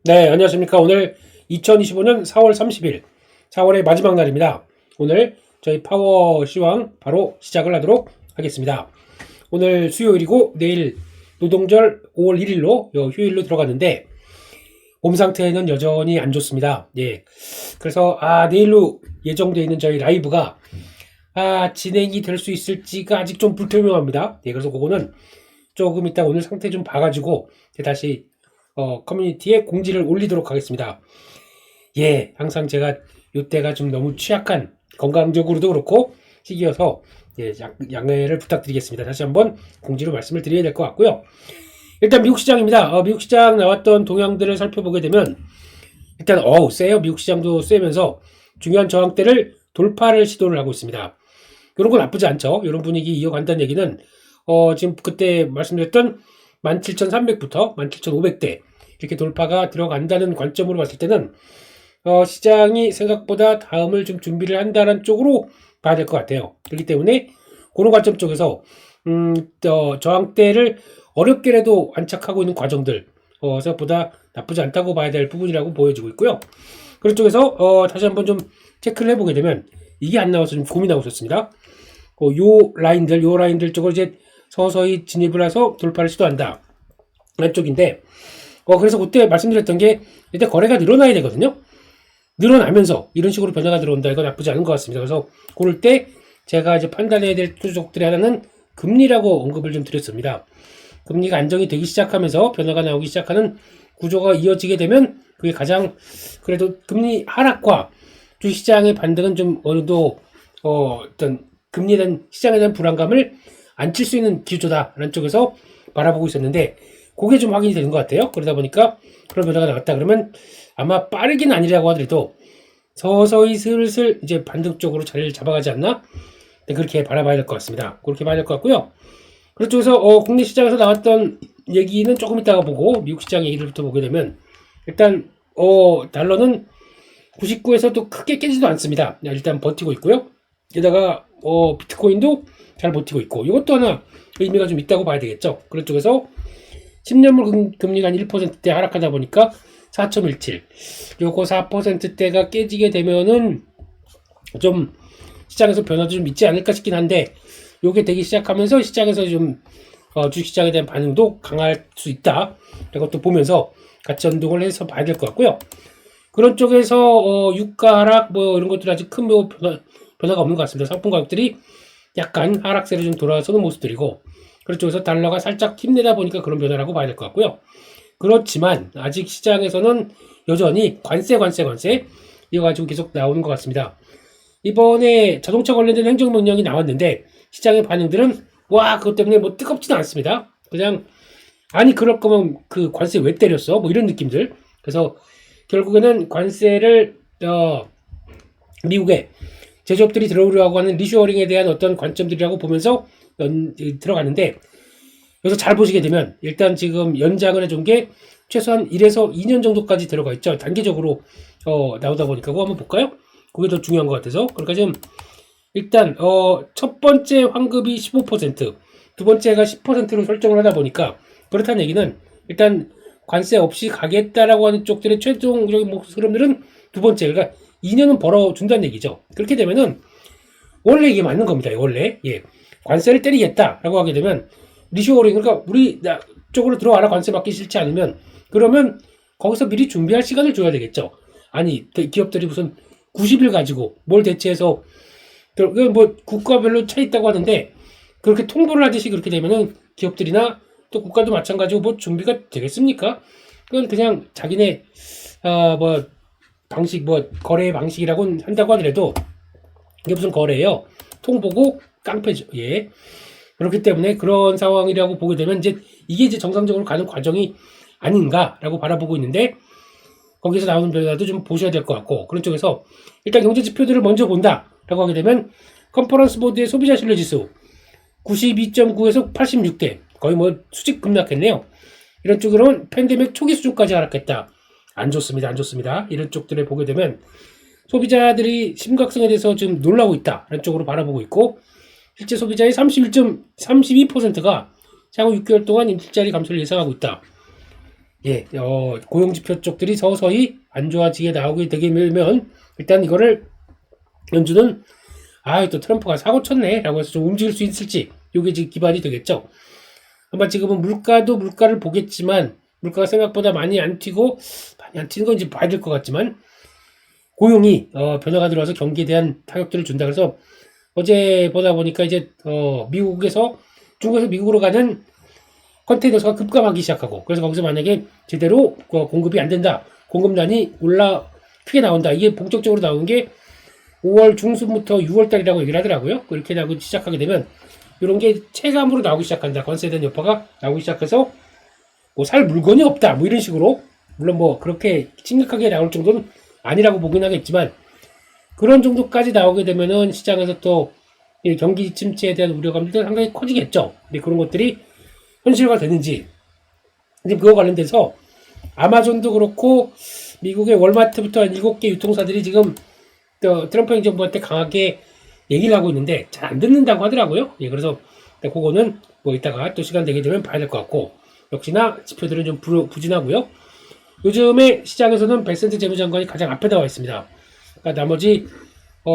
네, 안녕하십니까. 오늘 2025년 4월 30일, 4월의 마지막 날입니다. 오늘 저희 파워 시황 바로 시작을 하도록 하겠습니다. 오늘 수요일이고 내일 노동절 5월 1일로 휴일로 들어갔는데 몸 상태는 여전히 안 좋습니다. 예. 그래서 내일로 예정되어 있는 저희 라이브가 진행이 될 수 있을지가 아직 좀 불투명합니다. 예, 그래서 그거는 조금 이따 오늘 상태 좀 봐가지고 다시 커뮤니티에 공지를 올리도록 하겠습니다. 예, 항상 제가 요때가 좀 너무 취약한 건강적으로도 그렇고 시기여서 양해를 부탁드리겠습니다. 다시 한번 공지로 말씀을 드려야 될 것 같고요. 일단 미국 시장입니다. 미국 시장 나왔던 동향들을 살펴보게 되면 일단 세요. 미국 시장도 세면서 중요한 저항대를 돌파를 시도를 하고 있습니다. 이런 건 나쁘지 않죠. 이런 분위기 이어간다는 얘기는 지금 그때 말씀드렸던 17,300부터 17,500대 이렇게 돌파가 들어간다는 관점으로 봤을 때는 시장이 생각보다 다음을 좀 준비를 한다는 쪽으로 봐야 될 것 같아요. 그렇기 때문에 그런 관점 쪽에서 저항대를 어렵게라도 안착하고 있는 과정들 생각보다 나쁘지 않다고 봐야 될 부분이라고 보여지고 있고요. 그런 쪽에서 다시 한번 좀 체크를 해보게 되면 이게 안 나와서 좀 고민하고 있었습니다. 요 라인들 쪽을 이제 서서히 진입을 해서 돌파를 시도한다. 라는 쪽인데, 그래서 그때 말씀드렸던 게, 일단 거래가 늘어나야 되거든요? 늘어나면서 이런 식으로 변화가 들어온다. 이거 나쁘지 않은 것 같습니다. 그래서, 그럴 때 제가 이제 판단해야 될 투족들의 하나는 금리라고 언급을 좀 드렸습니다. 금리가 안정이 되기 시작하면서 변화가 나오기 시작하는 구조가 이어지게 되면, 그게 가장, 그래도 금리 하락과 주시장의 반등은 좀 어느 정도, 어떤 금리에 대한 시장에 대한 불안감을 안칠 수 있는 기조다라는 쪽에서 바라보고 있었는데 그게 좀 확인이 되는 것 같아요. 그러다 보니까 그런 변화가 나왔다 그러면 아마 빠르긴 아니라고 하더라도 서서히 슬슬 이제 반등 쪽으로 자리를 잡아가지 않나? 네, 그렇게 바라봐야 될 것 같습니다. 그렇게 봐야 될 것 같고요. 그런 쪽에서 국내 시장에서 나왔던 얘기는 조금 이따가 보고 미국 시장 얘기를부터 보게 되면 일단 달러는 99에서도 크게 깨지도 않습니다. 일단 버티고 있고요. 게다가 비트코인도 잘 버티고 있고 이것도 하나 의미가 좀 있다고 봐야 되겠죠. 그런 쪽에서 10년물 금리가 한 1%대 하락하다 보니까 4.17 요거 4%대가 깨지게 되면은 좀 시장에서 변화도 좀 있지 않을까 싶긴 한데 요게 되기 시작하면서 시장에서 좀 주식시장에 대한 반응도 강할 수 있다. 이것도 보면서 같이 연동을 해서 봐야 될 것 같고요. 그런 쪽에서 유가 하락 이런 것들이 아직 큰 변화가 없는 것 같습니다. 상품 가격들이 약간 하락세를 좀 돌아서는 모습들이고 그런 쪽에서 달러가 살짝 힘내다 보니까 그런 변화라고 봐야 될 것 같고요. 그렇지만 아직 시장에서는 여전히 관세 이거 가지고 계속 나오는 것 같습니다. 이번에 자동차 관련된 행정명령이 나왔는데 시장의 반응들은 그것 때문에 뜨겁지는 않습니다. 그냥 아니 그럴 거면 그 관세 왜 때렸어? 이런 느낌들. 그래서 결국에는 관세를 미국에 제조업들이 들어오려고 하는 리쇼어링에 대한 어떤 관점들이라고 보면서 들어가는데 여기서 잘 보시게 되면 일단 지금 연장을 해준 게 최소한 1에서 2년 정도까지 들어가 있죠. 단계적으로 나오다 보니까 그거 한번 볼까요? 그게 더 중요한 것 같아서 그러니까 지금 일단 첫 번째 환급이 15%, 두 번째가 10%로 설정을 하다 보니까 그렇다는 얘기는 일단 관세 없이 가겠다라고 하는 쪽들의 최종적인 흐름들은 두 번째, 그러니까 2년은 벌어준다는 얘기죠. 그렇게 되면은 원래 이게 맞는 겁니다. 원래 관세를 때리겠다라고 하게 되면 리쇼어링 그러니까 우리 쪽으로 들어와라 관세 받기 싫지 않으면 그러면 거기서 미리 준비할 시간을 줘야 되겠죠. 아니 기업들이 무슨 90일 가지고 뭘 대체해서 국가별로 차 있다고 하는데 그렇게 통보를 하듯이 그렇게 되면은 기업들이나 또 국가도 마찬가지고 준비가 되겠습니까? 그건 그냥 자기네 방식 거래 방식이라고 한다고 하더라도 이게 무슨 거래예요? 통보고 깡패죠. 그렇기 때문에 그런 상황이라고 보게 되면 이게 정상적으로 가는 과정이 아닌가라고 바라보고 있는데 거기서 나오는 변화도 좀 보셔야 될 것 같고 그런 쪽에서 일단 경제 지표들을 먼저 본다라고 하게 되면 컨퍼런스 보드의 소비자 신뢰지수 92.9에서 86대 거의 수직 급락했네요. 이런 쪽으로는 팬데믹 초기 수준까지 하락했다. 안 좋습니다. 이런 쪽들을 보게 되면 소비자들이 심각성에 대해서 좀 놀라고 있다. 이런 쪽으로 바라보고 있고 실제 소비자의 31.32%가 향후 6개월 동안 일자리 감소를 예상하고 있다. 예, 고용지표 쪽들이 서서히 안 좋아지게 나오게 되면 일단 이거를 연준은 또 트럼프가 사고 쳤네 라고 해서 좀 움직일 수 있을지 이게 지금 기반이 되겠죠. 아마 지금은 물가를 보겠지만 물가가 생각보다 많이 안 튀는 건지 봐야 될 것 같지만 고용이 변화가 들어와서 경기에 대한 타격들을 준다. 그래서 어제 보다 보니까 이제 중국에서 미국으로 가는 컨테이너가 급감하기 시작하고, 그래서 거기서 만약에 제대로 공급이 안 된다, 공급난이 크게 나온다, 이게 본격적으로 나온 게 5월 중순부터 6월 달이라고 얘기를 하더라고요. 그렇게 나오기 시작하게 되면 이런 게 체감으로 나오기 시작한다. 관세에 대한 여파가 나오기 시작해서 살 물건이 없다, 이런 식으로, 물론 그렇게 심각하게 나올 정도는 아니라고 보긴 하겠지만, 그런 정도까지 나오게 되면은 시장에서 또 경기 침체에 대한 우려감도 상당히 커지겠죠. 근데 그런 것들이 현실화 되는지, 이제 그거 관련돼서 아마존도 그렇고 미국의 월마트부터 한 7개 유통사들이 지금 트럼프 행정부한테 강하게 얘기를 하고 있는데 잘 안 듣는다고 하더라고요. 예, 그래서 그거는 이따가 또 시간 되게 되면 봐야 될 것 같고, 역시나 지표들은 좀 부진하고요. 요즘에 시장에서는 베센트 재무장관이 가장 앞에 나와 있습니다. 그러니까 나머지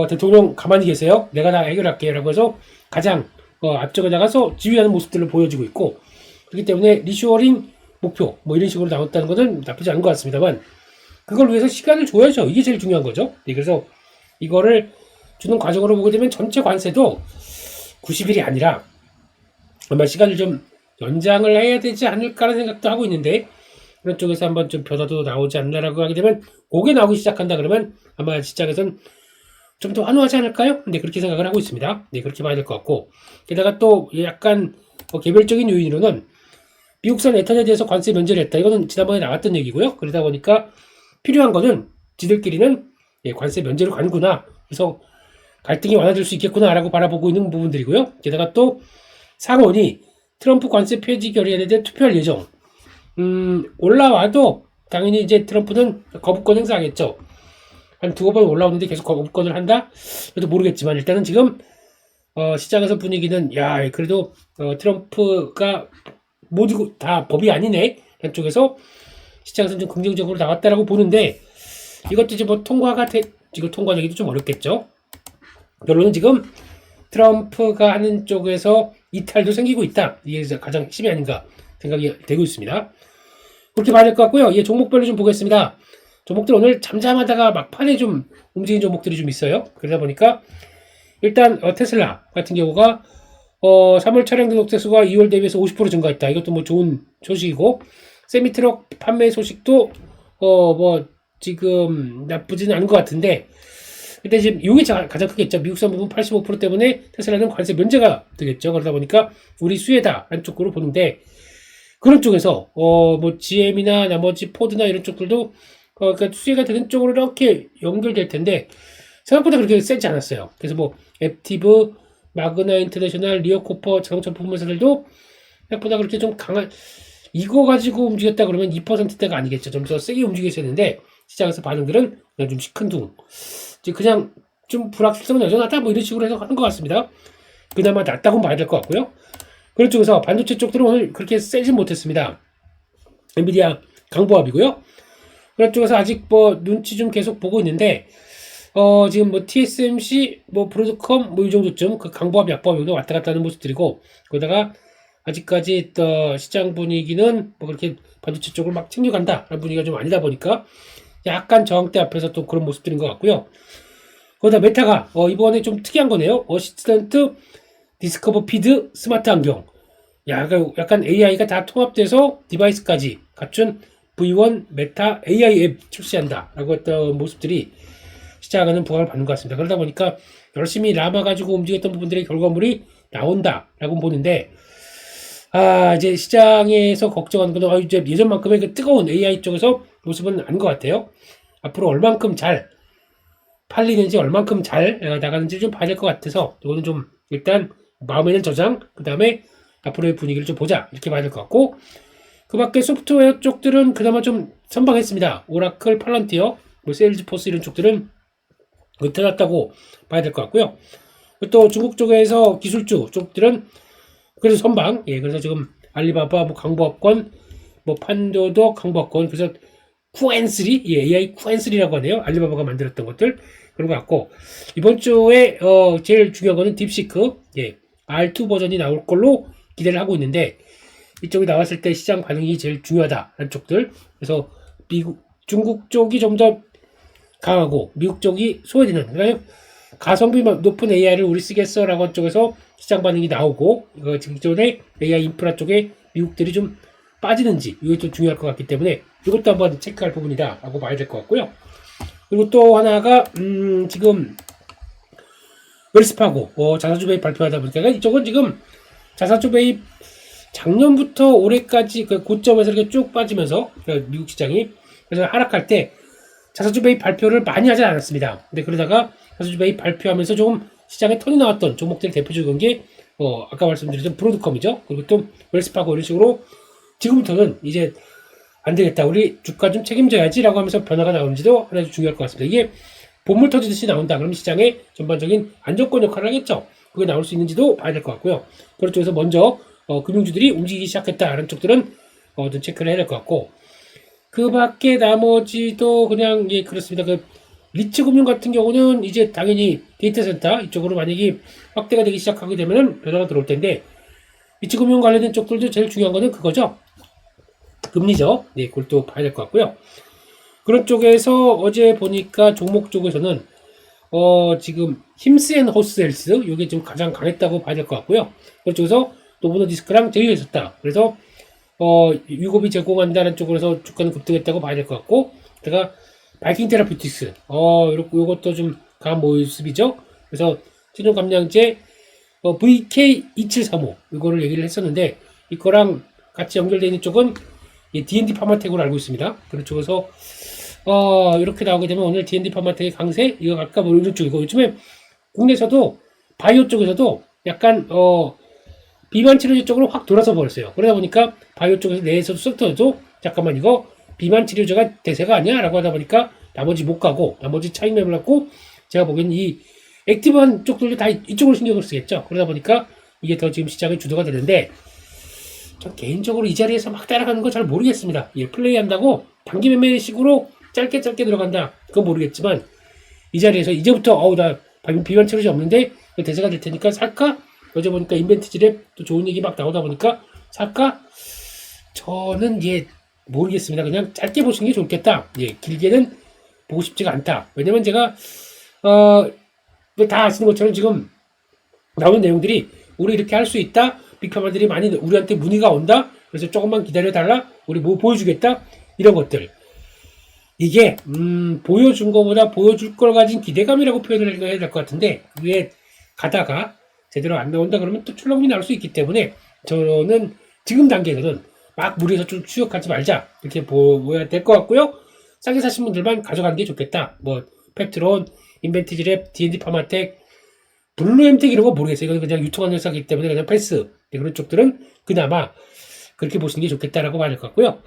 대통령 가만히 계세요, 내가 다 해결할게요 라고 해서 가장 앞쪽에 나가서 지휘하는 모습들을 보여주고 있고, 그렇기 때문에 리쇼어링 목표 이런 식으로 나왔다는 것은 나쁘지 않은 것 같습니다만, 그걸 위해서 시간을 줘야죠. 이게 제일 중요한 거죠. 네, 그래서 이거를 주는 과정으로 보게 되면 전체 관세도 90일이 아니라 아마 시간을 좀 연장을 해야 되지 않을까라는 생각도 하고 있는데, 그런 쪽에서 한번 좀 변화도 나오지 않나라고 하게 되면, 그게 나오기 시작한다 그러면 아마 시장에선 좀 더 환호하지 않을까요? 네, 그렇게 생각을 하고 있습니다. 네, 그렇게 봐야 될 것 같고, 게다가 또 약간 개별적인 요인으로는 미국산 에탄에 대해서 관세 면제를 했다. 이거는 지난번에 나왔던 얘기고요. 그러다 보니까 필요한 거는 지들끼리는 관세 면제로 가는구나, 그래서 갈등이 완화될 수 있겠구나라고 바라보고 있는 부분들이고요. 게다가 또 상원이 트럼프 관세 폐지 결의안에 대해 투표할 예정. 올라와도 당연히 이제 트럼프는 거부권 행사하겠죠. 한 두어 번 올라오는데 계속 거부권을 한다? 그래도 모르겠지만, 일단은 지금 시장에서 분위기는 그래도 트럼프가 모두 다 법이 아니네 한쪽에서 시장에서 좀 긍정적으로 나왔다라고 보는데, 이것도 이제 이거 통과되기도 좀 어렵겠죠. 결론은 지금 트럼프가 하는 쪽에서 이탈도 생기고 있다, 이게 가장 핵심이 아닌가 생각이 되고 있습니다. 그렇게 봐야 될 것 같고요. 종목별로 좀 보겠습니다. 종목들 오늘 잠잠하다가 막판에 좀 움직인 종목들이 좀 있어요. 그러다 보니까 일단 테슬라 같은 경우가 3월 차량 등록 대수가 2월 대비해서 50% 증가했다. 이것도 좋은 소식이고, 세미트럭 판매 소식도 지금 나쁘지는 않은 것 같은데, 근데 지금 이게 가장 크겠죠. 미국산 부분 85% 때문에 테슬라는 관세 면제가 되겠죠. 그러다 보니까 우리 수혜다 한쪽으로 보는데, 그런 쪽에서 GM이나 나머지 포드나 이런 쪽들도 그러니까 수혜가 되는 쪽으로 이렇게 연결될 텐데 생각보다 그렇게 세지 않았어요. 그래서 앱티브, 마그나 인터내셔널, 리어코퍼 자동차 부품 회사들도 생각보다 그렇게 좀 강한, 이거 가지고 움직였다 그러면 2%대가 아니겠죠. 좀 더 세게 움직였어야 했는데 시장에서 반응들은 그냥 좀 시큰둥, 그냥 좀 불확실성은 여전하다 이런 식으로 해서 하는 것 같습니다. 그나마 낫다고 봐야 될 것 같고요. 그런 쪽에서 반도체 쪽들은 오늘 그렇게 세진 못했습니다. 엔비디아 강보합이고요. 그런 쪽에서 아직 눈치 좀 계속 보고 있는데, 지금 TSMC, 브로드컴, 이 정도쯤, 강보합, 약보합, 여기도 왔다 갔다 하는 모습들이고, 거기다가 아직까지 시장 분위기는 그렇게 반도체 쪽을 막 챙겨간다 라는 분위기가 좀 아니다 보니까 약간 저항대 앞에서 또 그런 모습들인 것 같고요. 거기다 메타가, 이번에 좀 특이한 거네요. 어시스턴트 디스커버 피드 스마트 안경. 약간 AI가 다 통합돼서 디바이스까지 갖춘 V1 메타 AI 앱 출시한다 라고 했던 모습들이 시장에는 부각을 받는 것 같습니다. 그러다 보니까 열심히 라마 가지고 움직였던 부분들의 결과물이 나온다 라고 보는데, 이제 시장에서 걱정하는 건 이제 예전만큼의 그 뜨거운 AI 쪽에서 모습은 아닌 것 같아요. 앞으로 얼만큼 잘 팔리는지, 얼만큼 잘 나가는지 좀 봐야 될 것 같아서, 이거는 좀 일단 마음에는 저장, 그 다음에 앞으로의 분위기를 좀 보자 이렇게 봐야 될 것 같고, 그 밖에 소프트웨어 쪽들은 그나마 좀 선방했습니다. 오라클, 팔런티어, 세일즈포스 이런 쪽들은 나타났다고 봐야 될 것 같고요. 또 중국 쪽에서 기술주 쪽들은 그래서 선방, 그래서 지금 알리바바, 강보합권, 뭐 판도도 강박권, 그래서 Q&3, 예, AI Q&3라고 하네요. 알리바바가 만들었던 것들 그런 것 같고 이번 주에 제일 중요한 거는 딥시크, 예, R2 버전이 나올 걸로 기대를 하고 있는데 이쪽이 나왔을 때 시장 반응이 제일 중요하다라는 쪽들. 그래서 중국 쪽이 좀 더 강하고 미국 쪽이 소외되는. 그러니까 가성비 높은 AI를 우리 쓰겠어라고 한 쪽에서 시장 반응이 나오고 직전에 AI 인프라 쪽에 미국들이 좀 빠지는지 이것도 중요할 것 같기 때문에 이것도 한번 체크할 부분이다라고 봐야 될 것 같고요. 그리고 또 하나가 지금 웰스파고 자사주 매입 발표하다 보니까 이쪽은 지금 자사주 매입 작년부터 올해까지 그 고점에서 이렇게 쭉 빠지면서 미국 시장이 그래서 하락할 때 자사주 매입 발표를 많이 하지 않았습니다. 근데 그러다가 자사주 매입 발표하면서 조금 시장에 턴이 나왔던 종목들이 대표적인 게 아까 말씀드렸던 브로드컴이죠. 그리고 또 웰스파고 이런 식으로 지금부터는 이제 안 되겠다. 우리 주가 좀 책임져야지라고 하면서 변화가 나오는지도 하나 중요할 것 같습니다. 이게 본물 터지듯이 나온다. 그럼 시장의 전반적인 안정권 역할을 하겠죠. 그게 나올 수 있는지도 봐야 될 것 같고요. 그런 쪽에서 먼저 금융주들이 움직이기 시작했다라는 쪽들은 좀 체크를 해야 될 것 같고 그 밖에 나머지도 그냥 예 그렇습니다. 그 리츠금융 같은 경우는 이제 당연히 데이터 센터 이쪽으로 만약에 확대가 되기 시작하게 되면은 변화가 들어올 텐데 리츠금융 관련된 쪽들도 제일 중요한 거는 그거죠. 금리죠. 네, 그걸 또 봐야 될 것 같고요. 그런 쪽에서 어제 보니까 종목 쪽에서는 지금 힘스 앤 호스헬스 이게 좀 가장 강했다고 봐야 될 것 같고요. 그런 쪽에서 노브노 디스크랑 제휴가 있었다. 그래서 유급이 제공한다는 쪽으로서 주가는 급등했다고 봐야 될 것 같고, 제가 바이킹 테라피틱스, 요것도 좀 강한 모습이죠. 그래서 신용 감량제 VK2735 이거를 얘기를 했었는데 이거랑 같이 연결되어 있는 쪽은 D&D 파마텍으로 알고 있습니다. 그런 쪽에서 이렇게 나오게 되면 오늘 D&D 파마텍의 강세 이거 아까 뭐 이런 쪽이고 요즘에 국내에서도 바이오 쪽에서도 약간 비만 치료제 쪽으로 확 돌아서 버렸어요. 그러다 보니까 바이오 쪽에서 내에서도 썩터도 잠깐만 이거 비만 치료제가 대세가 아니야? 라고 하다 보니까 나머지 못 가고 나머지 차익 매물 갖고 제가 보기엔 이 액티브한 쪽들도 다 이쪽으로 신경을 쓰겠죠. 그러다 보니까 이게 더 지금 시장의 주도가 되는데 전 개인적으로 이 자리에서 막 따라가는 거 잘 모르겠습니다. 예, 플레이 한다고 단기 매매식으로 짧게 들어간다. 그건 모르겠지만 이 자리에서 이제부터 나 비만 치료제 없는데 대세가 될 테니까 살까? 어제 보니까 인벤티지랩 또 좋은 얘기 막 나오다 보니까 살까? 저는 모르겠습니다. 그냥 짧게 보시는 게 좋겠다. 예, 길게는 보고 싶지가 않다. 왜냐면 제가 다 아시는 것처럼 지금 나오는 내용들이 우리 이렇게 할 수 있다. 빅파마들이 많이 우리한테 문의가 온다. 그래서 조금만 기다려달라. 우리 뭐 보여주겠다. 이런 것들. 이게 보여준 것보다 보여줄 걸 가진 기대감이라고 표현을 해야 될 것 같은데 그게 가다가 제대로 안 나온다 그러면 또 출렁이 나올 수 있기 때문에 저는 지금 단계에서는 막 무리해서 좀 추격하지 말자 이렇게 보여야 될 것 같고요. 싸게 사신 분들만 가져가는 게 좋겠다. 뭐 펩트론, 인벤티지랩, D&D 파마텍, 블루엠텍 이런 거 모르겠어요. 이건 그냥 유통하는 회사이기 때문에 그냥 패스. 그런 쪽들은 그나마 그렇게 보시는 게 좋겠다라고 봐야 될 것 같고요.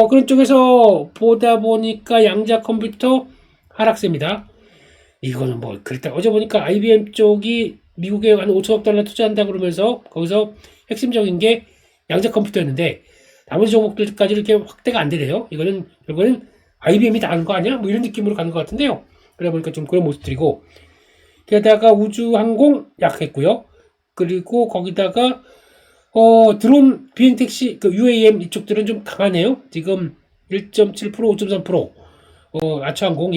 그런 쪽에서 보다 보니까 양자 컴퓨터 하락세입니다. 이거는 뭐 그랬다. 어제 보니까 IBM 쪽이 미국에 한 5천억 달러 투자한다 그러면서 거기서 핵심적인 게 양자 컴퓨터였는데 나머지 종목들까지 이렇게 확대가 안 되네요. 이거는 결국은 IBM이 다 하는 거 아니야? 뭐 이런 느낌으로 가는 것 같은데요. 그러다 보니까 좀 그런 모습들이고 게다가 우주항공 약했고요. 그리고 거기다가 드론 비행택시 그 UAM 이쪽들은 좀 강하네요. 지금 1.7% 5.3% 아처항공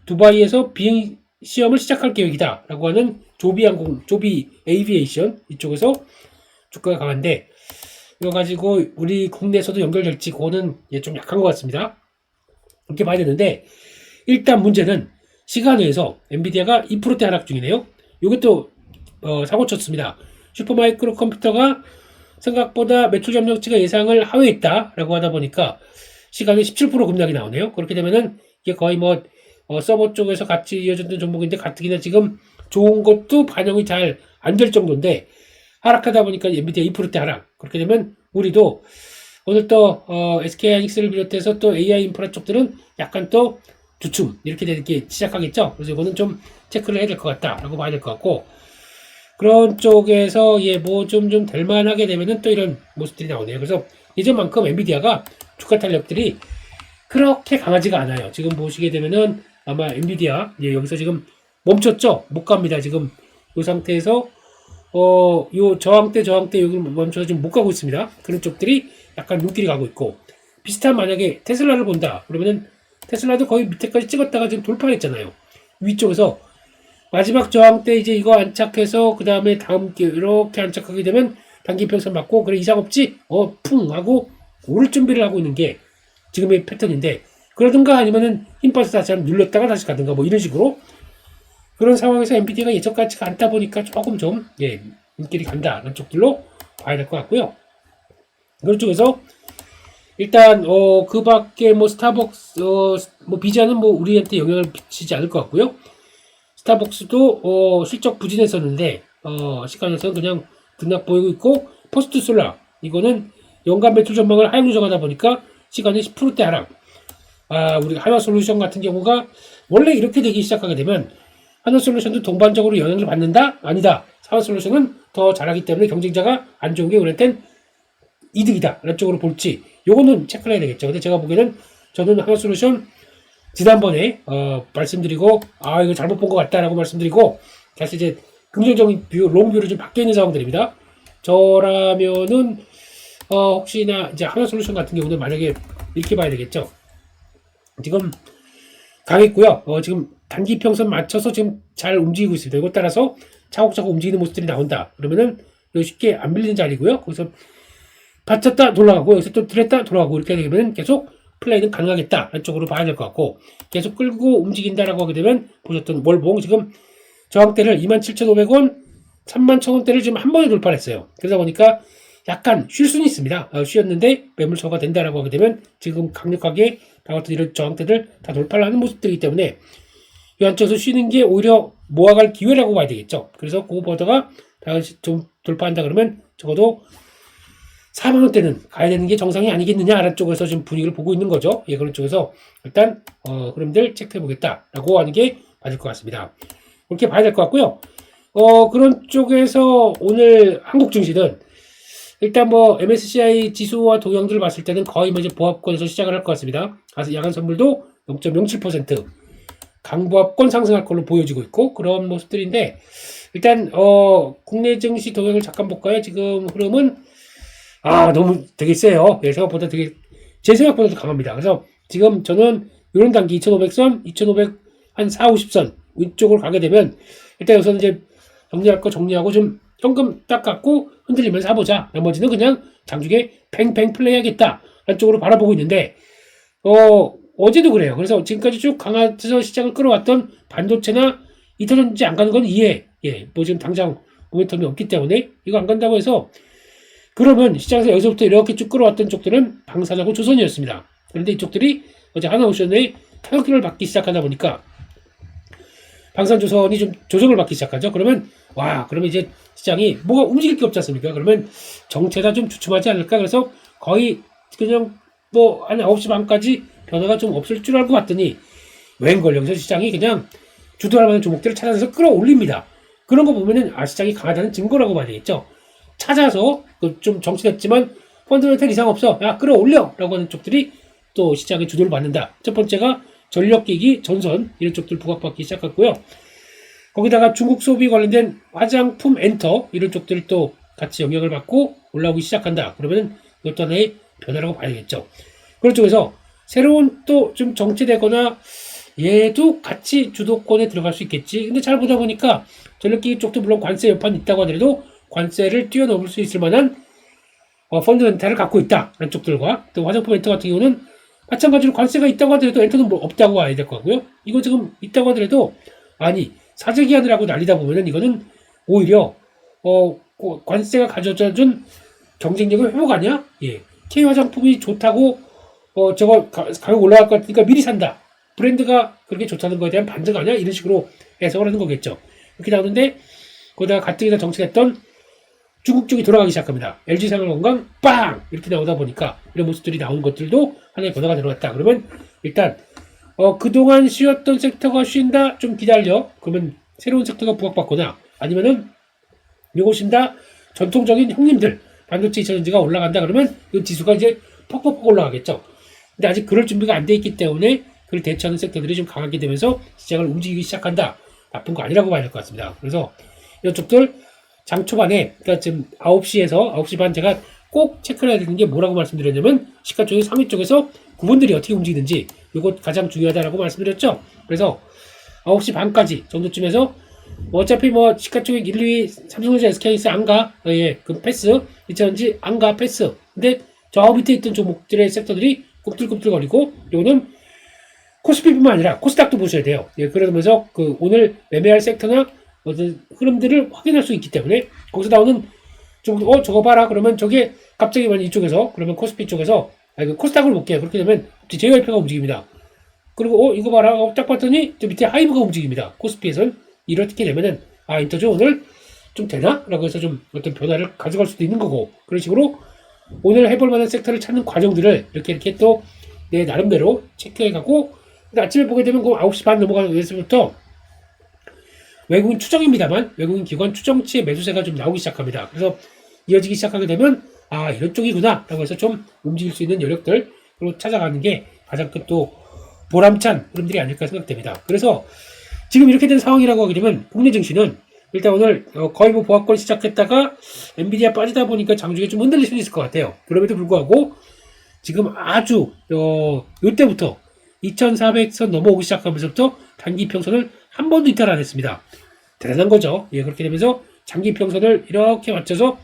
두바이에서 비행 시험을 시작할 계획이다 라고 하는 조비 에이비에이션 이쪽에서 주가가 강한데 이거 가지고 우리 국내에서도 연결될지 그거는 좀 약한 것 같습니다. 이렇게 봐야 되는데 일단 문제는 시간외에서 엔비디아가 2%대 하락 중이네요. 이것도 사고 쳤습니다. 슈퍼마이크로 컴퓨터가 생각보다 매출 점력치가 예상을 하회했다라고 하다 보니까 시간에 17% 급락이 나오네요. 그렇게 되면은 이게 거의 서버 쪽에서 같이 이어졌던 종목인데 가뜩이나 지금 좋은 것도 반영이 잘 안 될 정도인데 하락하다 보니까 엔비디아 2%대 하락. 그렇게 되면 우리도 오늘 또 SK하이닉스를 비롯해서 또 AI 인프라 쪽들은 약간 또 주춤 이렇게 되기 시작하겠죠. 그래서 이거는 좀 체크를 해야 될 것 같다라고 봐야 될 것 같고 그런 쪽에서 뭐 좀 될 만하게 되면은 또 이런 모습들이 나오네요. 그래서 예전만큼 엔비디아가 주가 탄력들이 그렇게 강하지가 않아요. 지금 보시게 되면은 아마 엔비디아 여기서 지금 멈췄죠? 못 갑니다. 지금 이 상태에서 요 저항대 여기 멈춰서 지금 못 가고 있습니다. 그런 쪽들이 약간 눈길이 가고 있고, 비슷한 만약에 테슬라를 본다 그러면은 테슬라도 거의 밑에까지 찍었다가 지금 돌파했잖아요. 위쪽에서 마지막 저항대 이제 이거 안착해서 그 다음에 다음 게 이렇게 안착하게 되면 단기평선 맞고, 그래 이상 없지? 풍 하고 오를 준비를 하고 있는 게 지금의 패턴인데, 그러든가 아니면은 힘 빠져서 다시 한번 눌렀다가 다시 가든가 뭐 이런 식으로, 그런 상황에서 엔비디아가 예전 같지가 않다 보니까 조금 좀 눈길이 간다 이런 쪽들로 봐야 될 것 같고요. 그런 쪽에서 일단 그 밖에 뭐 스타벅스 뭐 비자는 뭐 우리한테 영향을 미치지 않을 것 같고요. 스타벅스도 실적 부진했었는데 시간에서는 그냥 등락 보이고 있고, 포스트솔라 이거는 연간 매출 전망을 하향 조정하다 보니까 시간이 10%대 하락. 우리 한화솔루션 같은 경우가 원래 이렇게 되기 시작하게 되면 한화솔루션도 동반적으로 영향을 받는다? 아니다. 한화솔루션은 더 잘하기 때문에 경쟁자가 안 좋은 게 우리한테는 이득이다 라는 쪽으로 볼지, 요거는 체크를 해야 되겠죠. 근데 제가 보기에는 저는 한화솔루션 지난번에 말씀드리고 이거 잘못 본 것 같다라고 말씀드리고, 사실 이제 긍정적인 뷰, 롱뷰로 좀 바뀌어 있는 상황들입니다. 저라면은 혹시나 이제 한화솔루션 같은 경우는 만약에 이렇게 봐야 되겠죠. 지금 강했고요. 지금 단기 평선 맞춰서 지금 잘 움직이고 있습니다. 이것 따라서 차곡차곡 움직이는 모습들이 나온다. 그러면은 쉽게 안 밀리는 자리고요. 거기서 받쳤다 돌아가고 여기서 또 들었다 돌아가고 이렇게 되면 계속 플레이는 가능하겠다 한쪽으로 봐야 될 것 같고, 계속 끌고 움직인다라고 하게 되면 보셨던 월봉 지금 저항대를 27,500원, 31,000원대를 지금 한 번에 돌파를 했어요. 그러다 보니까 약간 쉴 수는 있습니다. 쉬었는데 매물 소화가 된다라고 하게 되면 지금 강력하게 같은 이런 저항대들 다 돌파를 하는 모습들이기 때문에 이 안쪽에서 쉬는 게 오히려 모아갈 기회라고 봐야 되겠죠. 그래서 그거 보다가 다시 좀 돌파한다 그러면 적어도 4만원대는 가야 되는 게 정상이 아니겠느냐라는 쪽에서 지금 분위기를 보고 있는 거죠. 그런 쪽에서 일단 흐름들 체크해 보겠다라고 하는 게 맞을 것 같습니다. 그렇게 봐야 될 것 같고요. 그런 쪽에서 오늘 한국 증시는 일단 뭐 MSCI 지수와 동향들을 봤을 때는 거의 이제 보합권에서 시작을 할 것 같습니다. 야간 선물도 0.07% 강보합권 상승할 걸로 보여지고 있고, 그런 모습들인데, 일단 국내 증시 동향을 잠깐 볼까요? 지금 흐름은 너무 되게 세요. 생각보다 제 생각보다도 강합니다. 그래서 지금 저는 이런 단기 2,500선, 2,500 한 4, 50선 위쪽으로 가게 되면 일단 여기서는 이제 정리할 거 정리하고 좀 현금 딱 갖고 흔들리면서 사보자. 나머지는 그냥 장중에 팽팽 플레이하겠다 라는 쪽으로 바라보고 있는데, 어제도 그래요. 그래서 지금까지 쭉 강화해서 시장을 끌어왔던 반도체나 이터전지 안 가는 건 이해. 뭐 지금 당장 모멘텀이 없기 때문에 이거 안 간다고 해서, 그러면 시장에서 여기서부터 이렇게 쭉 끌어왔던 쪽들은 방산하고 조선이었습니다. 그런데 이쪽들이 어제 하나오션의 타격기를 받기 시작하다 보니까 방산조선이 좀 조정을 받기 시작하죠. 그러면 이제 시장이 뭐가 움직일 게 없지 않습니까? 그러면 정체가 좀 주춤하지 않을까? 그래서 거의 그냥 뭐 한 9시 반까지 변화가 좀 없을 줄 알고 봤더니 웬걸 여기서 시장이 그냥 주도할 만한 종목들을 찾아서 끌어올립니다. 그런 거 보면은 시장이 강하다는 증거라고 봐야 되겠죠. 찾아서 좀 정치됐지만 펀더멘털 이상 없어, 끌어올려 라고 하는 쪽들이 또 시장의 주도를 받는다. 첫 번째가 전력기기, 전선 이런 쪽들 부각받기 시작했고요. 거기다가 중국 소비 관련된 화장품, 엔터 이런 쪽들이 또 같이 영향을 받고 올라오기 시작한다. 그러면 이것도 하나의 변화라고 봐야겠죠. 그런 쪽에서 새로운 또 좀 정체되거나 얘도 같이 주도권에 들어갈 수 있겠지. 근데 잘 보다 보니까 전력기기 쪽도 물론 관세 여파는 있다고 하더라도 관세를 뛰어넘을 수 있을 만한 펀드멘탈을 갖고 있다라는 쪽들과, 또 화장품 엔터 같은 경우는 마찬가지로 관세가 있다고 하더라도 엔터는 뭐 없다고 봐야 될 것 같고요. 이거 지금 있다고 하더라도 사재기하느라고 난리다 보면은 이거는 오히려 관세가 가져다 준 경쟁력을 회복하냐? K 화장품이 좋다고 저거 가격 올라갈 것 같으니까 미리 산다. 브랜드가 그렇게 좋다는 거에 대한 반증 아니야? 이런 식으로 해석을 하는 거겠죠. 이렇게 나오는데 거기다가 가뜩이나 정치했던 중국 쪽이 돌아가기 시작합니다. LG생활건강 빵! 이렇게 나오다 보니까 이런 모습들이 나오는 것들도 하나의 변화가 들어갔다. 그러면 일단 그동안 쉬었던 섹터가 쉰다? 좀 기다려. 그러면 새로운 섹터가 부각받거나, 아니면은 요거 쉰다? 전통적인 형님들, 반도체 2차전지가 올라간다 그러면 이 지수가 이제 퍽퍽퍽 올라가겠죠. 근데 아직 그럴 준비가 안 돼 있기 때문에 그를 대처하는 섹터들이 좀 강하게 되면서 시장을 움직이기 시작한다. 나쁜 거 아니라고 봐야 될 것 같습니다. 그래서 이런 쪽들 장 초반에, 그러니까 지금 9시에서 9시 반 제가 꼭 체크를 해야 되는 게 뭐라고 말씀드렸냐면 시가 쪽의 상위 쪽에서 구분들이 어떻게 움직이는지 이것 가장 중요하다라고 말씀드렸죠. 그래서 9시 반까지 정도쯤에서 어차피 뭐 시가 쪽에 1, 2위 삼성전자, SK하이닉스 안 가. 예, 그 패스. 2차전지 안 가. 패스. 근데 저 밑에 있던 종목들의 섹터들이 꿈틀꿈틀거리고 이거는 코스피뿐만 아니라 코스닥도 보셔야 돼요. 예, 그러면서 그 오늘 매매할 섹터나 어떤 흐름들을 확인할 수 있기 때문에 거기서 나오는 좀 저거 봐라 그러면 저게 갑자기 만약 이쪽에서 그러면 코스피 쪽에서 코스닥을 볼게요. 그렇게 되면 JYP가 움직입니다. 그리고 이거 봐라 딱 봤더니 저 밑에 하이브가 움직입니다. 코스피에서는 이렇게 되면은 인터죠 오늘 좀 되나? 라고 해서 좀 어떤 변화를 가져갈 수도 있는 거고 그런 식으로 오늘 해볼 만한 섹터를 찾는 과정들을 이렇게 또 내 나름대로 체크해가고 아침에 보게 되면 그 9시 반 넘어가는 데서부터 외국인 추정입니다만 외국인 기관 추정치의 매수세가 좀 나오기 시작합니다. 그래서 이어지기 시작하게 되면 이런 쪽이구나 라고 해서 좀 움직일 수 있는 여력들로 찾아가는 게 가장 큰 또 보람찬 흐름들이 아닐까 생각됩니다. 그래서 지금 이렇게 된 상황이라고 하게 되면 국내 증시는 일단 오늘 거의 뭐 보합권 시작했다가 엔비디아 빠지다 보니까 장중에 좀 흔들릴 수 있을 것 같아요. 그럼에도 불구하고 지금 아주 이때부터 2400선 넘어오기 시작하면서부터 단기 평선을 한 번도 이탈 안 했습니다. 대단한 거죠. 예, 그렇게 되면서 장기 평선을 이렇게 맞춰서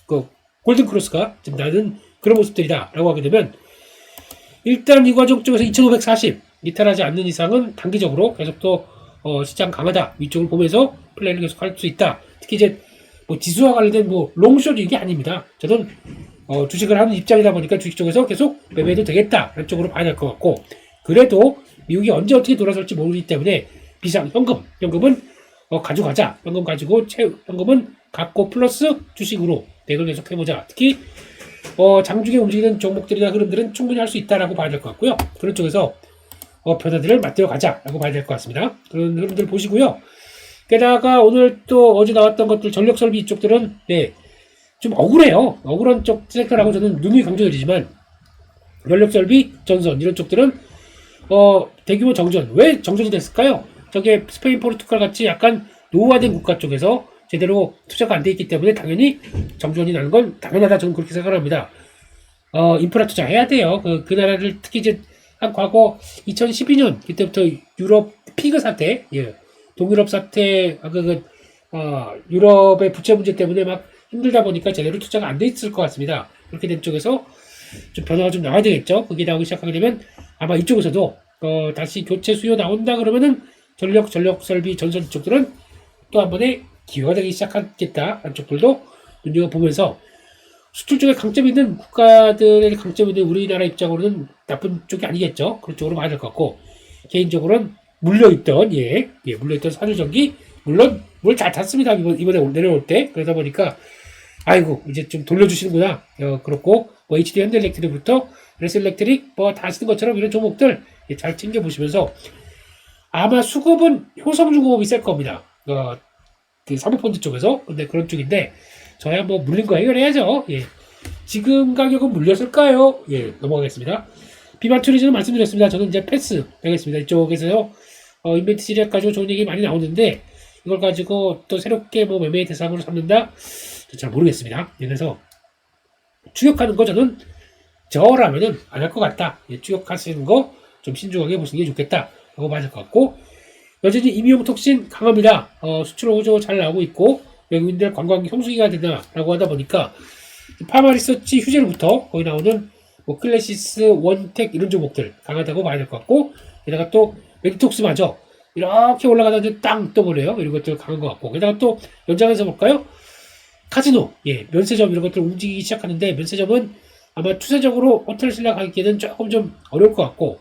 그 골든 크로스가 지금 나는 그런 모습들이다 라고 하게 되면 일단 이 과정 쪽에서 2540 이탈하지 않는 이상은 단기적으로 계속 또 시장 강하다 위쪽을 보면서 플레이를 계속 할 수 있다. 특히 이제 뭐 지수와 관련된 뭐 롱숏 이게 아닙니다. 저는 주식을 하는 입장이다 보니까 주식 쪽에서 계속 매매해도 되겠다 이런 쪽으로 봐야 될 것 같고 그래도 미국이 언제 어떻게 돌아설지 모르기 때문에 비상 현금은 가져가자. 현금 가지고 현금은 갖고 플러스 주식으로 맥을 계속 해보자. 특히 장중에 움직이는 종목들이나 흐름들은 충분히 할 수 있다라고 봐야 될 것 같고요. 그런 쪽에서 변화들을 맞대어 가자라고 봐야 될 것 같습니다. 그런 흐름들 보시고요. 게다가 오늘 또 어제 나왔던 것들 전력설비 이쪽들은 좀 억울해요. 억울한 쪽 섹터라고 저는 누누이 강조드리지만 전력설비, 전선 이런 쪽들은 대규모 정전. 왜 정전이 됐을까요? 저게 스페인, 포르투갈 같이 약간 노후화된 국가 쪽에서 제대로 투자가 안 돼 있기 때문에 당연히 정전이 나는 건 당연하다. 저는 그렇게 생각을 합니다. 인프라 투자해야 돼요. 그 나라를 특히 이제 한 과거 2012년 그때부터 유럽 피그 사태, 동유럽 사태, 유럽의 부채 문제 때문에 막 힘들다 보니까 제대로 투자가 안 돼 있을 것 같습니다. 그렇게 된 쪽에서 좀 변화가 좀 나와야 되겠죠. 그게 나오기 시작하게 되면 아마 이쪽에서도 다시 교체 수요 나온다 그러면은 전력 설비, 전선 쪽들은 또 한 번에 기회가 되기 시작하겠다. 한쪽들도 눈여겨보면서 수출 쪽에 강점이 있는 국가들의 강점이 있는 우리나라 입장으로는 나쁜 쪽이 아니겠죠. 그런 쪽으로 봐야 될 것 같고 개인적으로는 물려있던 물려있던 산유전기 물론 물 잘 탔습니다. 이번에 내려올 때 그러다 보니까 아이고 이제 좀 돌려주시는구나. 그렇고 뭐 HD 현대일렉트릭부터 레스일렉트릭 뭐 다 쓰는 것처럼 이런 종목들 잘 챙겨보시면서 아마 수급은 효성중공업이 셀 겁니다. 그 사모펀드 쪽에서 근데 그런 쪽인데 저야 뭐 물린 거 해결해야죠. 지금 가격은 물렸을까요? 넘어가겠습니다. 비만 투리즈는 말씀드렸습니다. 저는 이제 패스 하겠습니다. 이쪽에서요 인벤트 시리즈 가지고 좋은 얘기 많이 나오는데 이걸 가지고 또 새롭게 뭐 매매 대상으로 삼는다? 잘 모르겠습니다. 그래서 추격하는 거 저는 저라면은 안 할 것 같다. 추격하시는 거 좀 신중하게 보시는 게 좋겠다. 라고 봐야 될 것 같고 여전히 임의용톡신 강합니다. 수출 호조 잘 나오고 있고 외국인들 관광 성수기가 된다라고 하다 보니까 파마리서치 휴재로부터 거기 나오는 뭐 클래시스, 원텍 이런 종목들 강하다고 봐야 될 것 같고 게다가 또 메디톡스마저 이렇게 올라가다 이제 땅 떠버려요. 이런 것들 강한 것 같고 게다가 또 연장해서 볼까요? 카지노, 면세점 이런 것들 움직이기 시작하는데 면세점은 아마 추세적으로 호텔 신라 가기에는 조금 좀 어려울 것 같고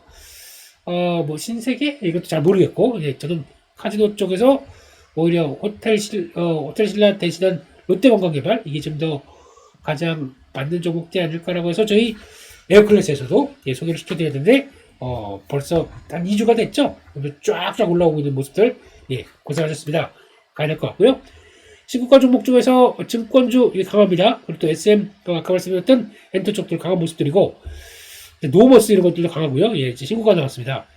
뭐 신세계 이것도 잘 모르겠고 저는 카지노 쪽에서 오히려 호텔 신라 대신한 롯데관광개발 이게 좀 더 가장 맞는 종목이 아닐까라고 해서 저희 에어클래스에서도 소개를 시켜드렸는데 벌써 한 2주가 됐죠. 쫙쫙 올라오고 있는 모습들 고생하셨습니다. 가야 될 것 같고요. 신고가 종목 중에서 증권주 이게 강합니다. 그리고 또 SM 아까 말씀드렸던 엔터 쪽들 강한 모습들이고 노머스 이런 것들도 강하고요. 예, 이제 신고가 나왔습니다.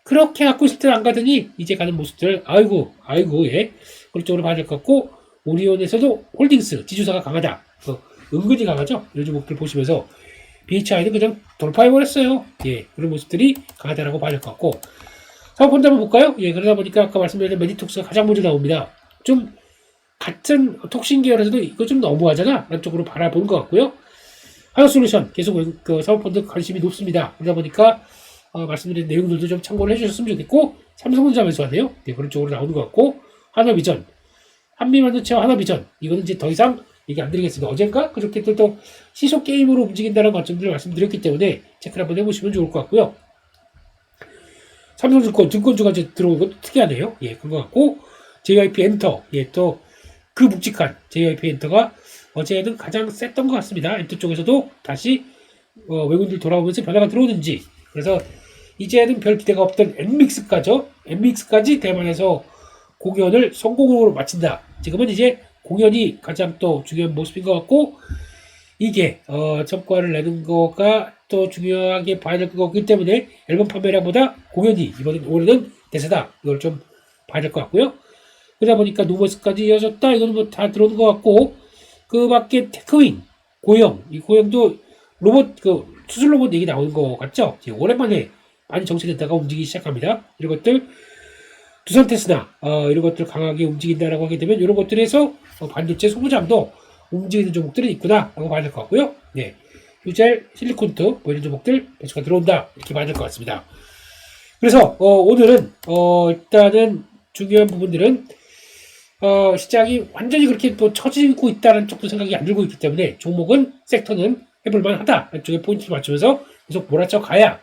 그렇게 갖고 있을 때는 안 가더니 이제 가는 모습들 아이고 예 그쪽으로 봐야 될 것 같고 오리온에서도 홀딩스 지주사가 강하다. 은근히 강하죠. 요즘 목들 보시면서 BHI는 그냥 돌파해버렸어요. 예, 그런 모습들이 강하다라고 봐야 될 것 같고 사업펀드 한번 볼까요? 예, 그러다 보니까 아까 말씀드린 메디톡스가 가장 먼저 나옵니다. 좀 같은 톡신 계열에서도 이거 좀 너무하잖아 라는 쪽으로 바라보는 것 같고요. 하나솔루션 계속 그 사업펀드 관심이 높습니다. 그러다 보니까 말씀드린 내용들도 좀 참고를 해주셨으면 좋겠고 삼성전자 매수하세요. 네, 그런 쪽으로 나오는 것 같고 하나비전 한미반도체와 하나비전 이거는 이제 더 이상 얘기 안 드리겠습니다. 어젠가 그렇게 또 시속 게임으로 움직인다는 관점들을 말씀드렸기 때문에 체크를 한번 해보시면 좋을 것 같고요. 삼성증권 증권주가 이제 들어오는 것도 특이하네요. 예, 그런 것 같고 JYP 엔터 예, 또 그 묵직한 JYP 엔터가 어제는 가장 셌던 것 같습니다. 엔터 쪽에서도 다시 외국인들 돌아오면서 변화가 들어오는지 그래서 이제는 별 기대가 없던 엔믹스까지 대만에서 공연을 성공으로 마친다. 지금은 이제 공연이 가장 또 중요한 모습인 것 같고 이게 성과를 내는 거가 또 중요하게 봐야 될 거기 때문에 앨범 판매량보다 공연이 이번 올해는 대세다. 이걸 좀 봐야 될 것 같고요. 그러다 보니까 노머스까지 이어졌다. 이거는 뭐 다 들어오는 것 같고 그 밖에 테크윈 고영 이 고영도 로봇 수술 로봇 얘기 나오는 거 같죠? 오랜만에 많이 정체됐다가 움직이기 시작합니다. 이런 것들 두산 테스나 이런 것들 강하게 움직인다라고 하게 되면 이런 것들에서 반도체 소부장도 움직이는 종목들이 있구나 라고 봐야 될 것 같고요. 네, 휴젤, 실리콘트 뭐 이런 종목들 배수가 들어온다 이렇게 봐야 될 것 같습니다. 그래서 오늘은 일단은 중요한 부분들은 시장이 완전히 그렇게 또 처지고 있다는 쪽도 생각이 안 들고 있기 때문에 종목은 섹터는 해볼만 하다 이쪽에 포인트를 맞추면서 계속 몰아쳐 가야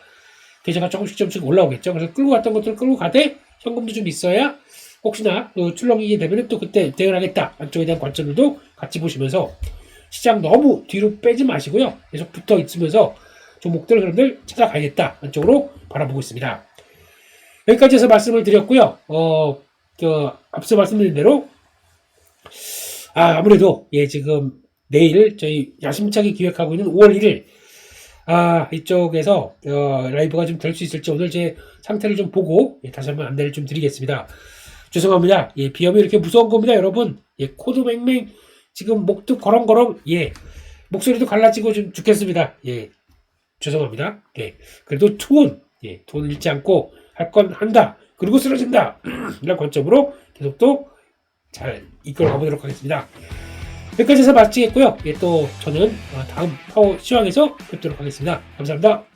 계좌가 조금씩 올라오겠죠. 그래서 끌고 갔던 것들을 끌고 가되 현금도 좀 있어야 혹시나 출렁이게 되면 또 그때 대응하겠다 안쪽에 대한 관점들도 같이 보시면서 시장 너무 뒤로 빼지 마시고요. 계속 붙어 있으면서 종목들 흐름들 찾아가야겠다 안쪽으로 바라보고 있습니다. 여기까지 해서 말씀을 드렸고요. 앞서 말씀드린 대로 아무래도 지금 내일 저희 야심차게 기획하고 있는 5월 1일 이쪽에서 라이브가 좀 될 수 있을지 오늘 제 상태를 좀 보고 다시 한번 안내를 좀 드리겠습니다. 죄송합니다. 비염이 이렇게 무서운 겁니다, 여러분. 코도 맹맹 지금 목도 거렁거렁 목소리도 갈라지고 좀 죽겠습니다. 죄송합니다. 그래도 투혼 잃지 않고 할 건 한다. 그리고 쓰러진다. 이런 관점으로 계속 또 잘 이끌어 가보도록 하겠습니다. 여기까지 해서 마치겠고요. 또 저는 다음 파워 시황에서 뵙도록 하겠습니다. 감사합니다.